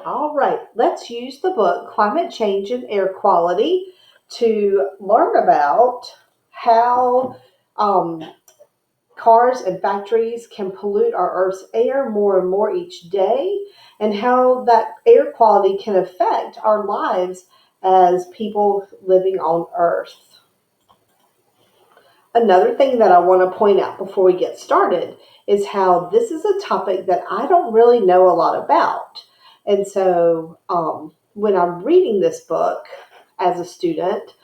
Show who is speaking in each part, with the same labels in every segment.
Speaker 1: All right, let's use the book Climate Change and Air Quality to learn about how um, cars and factories can pollute our Earth's air more and more each day, and how that air quality can affect our lives as people living on Earth. Another thing that I want to point out before we get started is how this is a topic that I don't really know a lot about. And so when I'm reading this book as a student,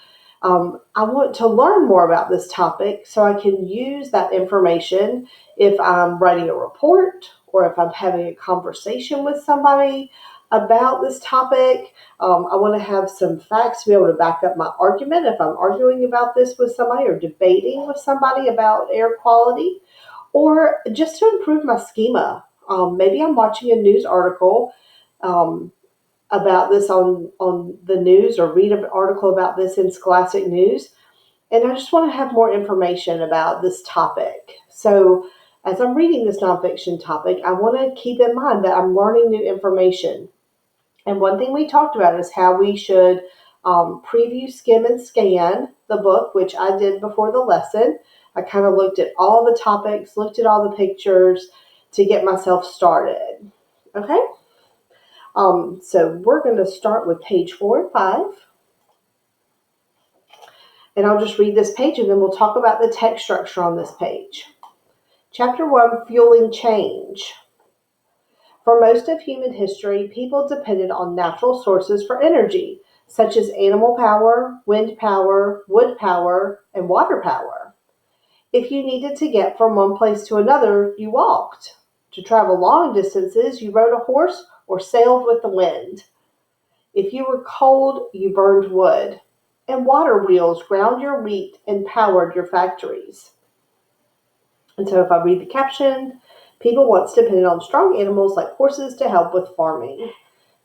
Speaker 1: I want to learn more about this topic so I can use that information if I'm writing a report or if I'm having a conversation with somebody about this topic. I want to have some facts to be able to back up my argument if I'm arguing about this with somebody or debating with somebody about air quality, or just to improve my schema. Maybe I'm watching a news article um, about this on the news, or read an article about this in Scholastic News, and I just want to have more information about this topic. So as I'm reading this nonfiction topic, I want to keep in mind that I'm learning new information. And one thing we talked about is how we should preview, skim, and scan the book, which I did before the lesson. I kind of looked at all the topics, looked at all the pictures to get myself started. Okay? So we're going to start with page 4 and 5. And I'll just read this page and then we'll talk about the text structure on this page. Chapter 1, Fueling Change. For most of human history, people depended on natural sources for energy, such as animal power, wind power, wood power, and water power. If you needed to get from one place to another, you walked. To travel long distances, you rode a horse or sailed with the wind. If you were cold, you burned wood, and water wheels ground your wheat and powered your factories. And so if I read the caption, people once depended on strong animals like horses to help with farming.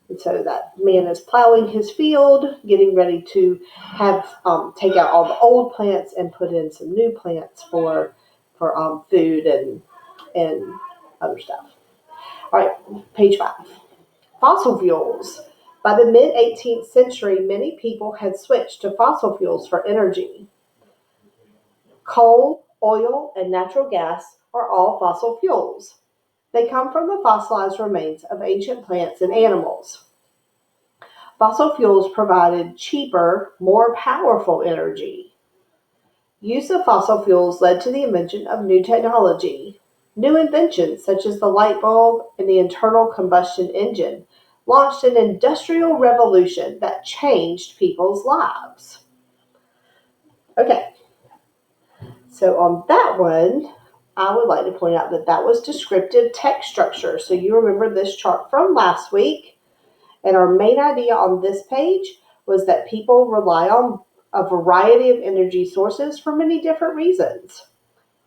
Speaker 1: And so that man is plowing his field, getting ready to have take out all the old plants and put in some new plants for food and other stuff. All right, page 5. Fossil fuels. By the mid-18th century, many people had switched to fossil fuels for energy. Coal, oil, and natural gas are all fossil fuels. They come from the fossilized remains of ancient plants and animals. Fossil fuels provided cheaper, more powerful energy. Use of fossil fuels led to the invention of new technology. New inventions, such as the light bulb and the internal combustion engine, launched an industrial revolution that changed people's lives. Okay, so on that one, I would like to point out that that was descriptive text structure. So you remember this chart from last week. And our main idea on this page was that people rely on a variety of energy sources for many different reasons.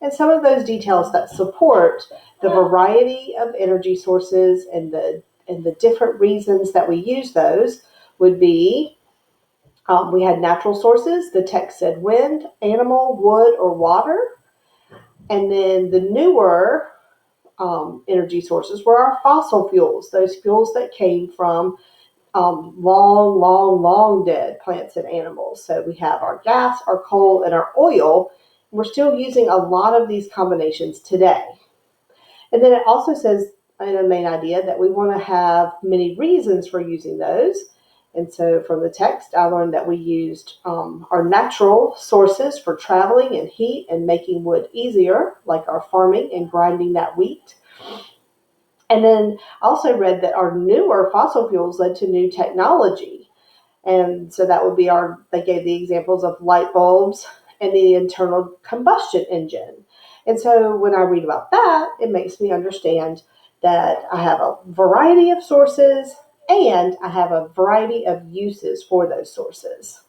Speaker 1: And some of those details that support the variety of energy sources and the different reasons that we use those would be we had natural sources. The text said wind, animal, wood, or water. And then the newer energy sources were our fossil fuels, those fuels that came from long dead plants and animals. So we have our gas, our coal, and our oil. We're still using a lot of these combinations today. And then it also says in the main idea that we want to have many reasons for using those. And so from the text, I learned that we used our natural sources for traveling and heat and making wood easier, like our farming and grinding that wheat. And then I also read that our newer fossil fuels led to new technology. And so that would be they gave the examples of light bulbs and the internal combustion engine. And so when I read about that, it makes me understand that I have a variety of sources and I have a variety of uses for those sources.